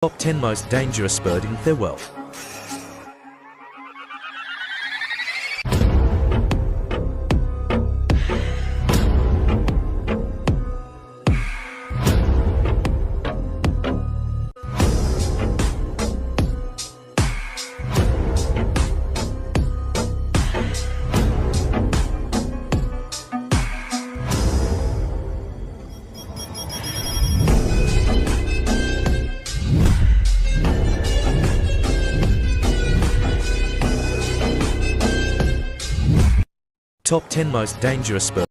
Top 10 most dangerous bird in the world. Top 10 most dangerous birds.